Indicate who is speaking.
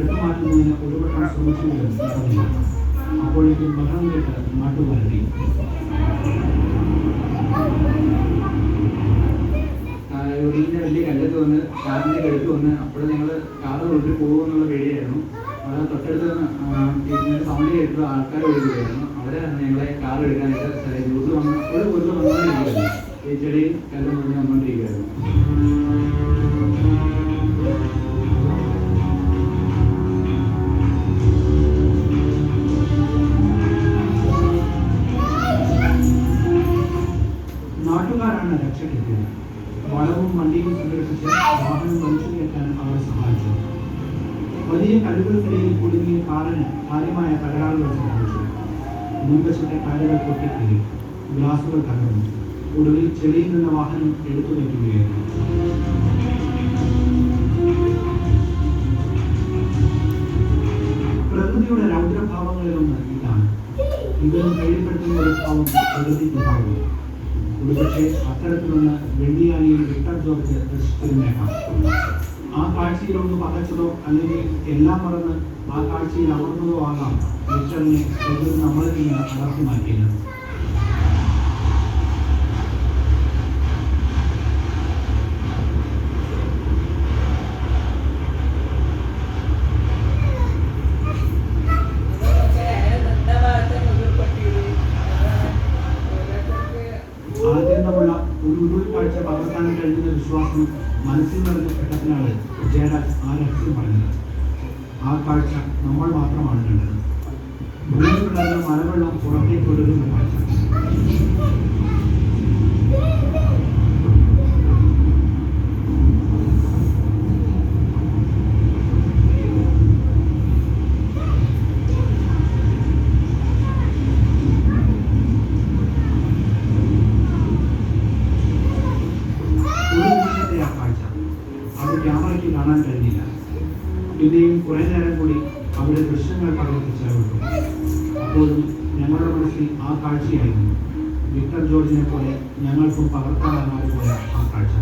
Speaker 1: എടുത്തുമാറ്റുന്നതിന് ഒരുവട്ടം ശ്രമിച്ചുവെങ്കിലും നടന്നില്ല. അപ്പോഴേക്കും ബഹളം കേട്ട് നാട്ടുകാരെത്തി. വീടിൻ്റെ വലിയ കല്ലത്ത് വന്ന് കാറിൻ്റെ കടുത്ത് വന്ന് അപ്പോഴും ഞങ്ങൾ കാറ് കൊണ്ടിട്ട് പോകുമെന്നുള്ള പേടിയായിരുന്നു. അത് തൊട്ടടുത്ത് ഇതിൻ്റെ സൗണ്ട് കേട്ട് ആൾക്കാർ ഓടിക്കുകയായിരുന്നു. അവരാണ് ഞങ്ങളെ കാർ എടുക്കാനായിട്ട് ജ്യൂസ് വന്ന് അപ്പോഴും ഒരു വന്നുകൊണ്ടിരിക്കുകയായിരുന്നു. ഈ ചെടിയും കല്ലും പറഞ്ഞ് വന്നുകൊണ്ടിരിക്കുകയായിരുന്നു. നാട്ടുകാരാണ് രക്ഷക്കെത്തിയത്. വളവും വണ്ടിയും സംഘടിപ്പിച്ച് വാഹനം വലിച്ചു കയറ്റാൻ അവർ സഹായിച്ചു. വലിയ കല്ലുകൾക്കിടയിൽ കുടുങ്ങിയ കാറിന് കാര്യമായ തകരാറുകൾ സംഭവിച്ചു. മുൻവശത്തെ കാലുകൾ പൊട്ടിക്കീറി, ഗ്ലാസുകൾ തകർന്നു. ഒടുവിൽ ചെളിയിൽ നിന്ന വാഹനം എടുത്തു വയ്ക്കുകയായിരുന്നു. പ്രകൃതിയുടെ രൗദ്രഭാവങ്ങളിലൊന്ന് ഇതാണ്. ഇവരും പേടിപ്പെടുത്തുന്ന ഒരു ഭാവം പ്രകൃതിക്കുണ്ടാകും. ഒരുപക്ഷെ അത്തരത്തിലൊന്ന് വെള്ളിയാനിയിൽ വിക്ടർ ജോർജ് ദർശിച്ചിരുന്നേക്കാം. ആ കാഴ്ചയിലൊന്ന് പകച്ചതോ അല്ലെങ്കിൽ എല്ലാം മറന്ന് ആ കാഴ്ചയിൽ അമർന്നതോ ആകാം വിക്ടറിനെ പ്രകൃതി നമ്മളിൽ നിന്ന് അടർത്തി മാറ്റിയത്. ആദ്യമുള്ള ഒരു ഉരുൾക്കാഴ്ച പകർത്താൻ കഴിയുന്ന വിശ്വാസം മനസ്സിൽ നിറഞ്ഞ ഘട്ടത്തിനാണ് ജയരാജ് ആ രഹസ്യം പറഞ്ഞത്. ആ കാഴ്ച നമ്മൾ മാത്രമാണ് കണ്ടത്. ഭൂമി പിളർന്ന മലവെള്ളം പുറത്തേക്ക് ഒഴുകുന്ന കാഴ്ച. അത് ക്യാമറയ്ക്ക് കാണാൻ കഴിഞ്ഞില്ല. പിന്നെയും കുറേ നേരം കൂടി അവിടെ ദൃശ്യങ്ങൾ പകർത്തിച്ചു. അപ്പോഴും ഞങ്ങളുടെ മനസ്സിൽ ആ കാഴ്ചയായിരുന്നു. വിക്ടർ ജോർജിനെ പോലെ ഞങ്ങൾക്കും പകർത്താനാകാതെ പോയ ആ കാഴ്ച.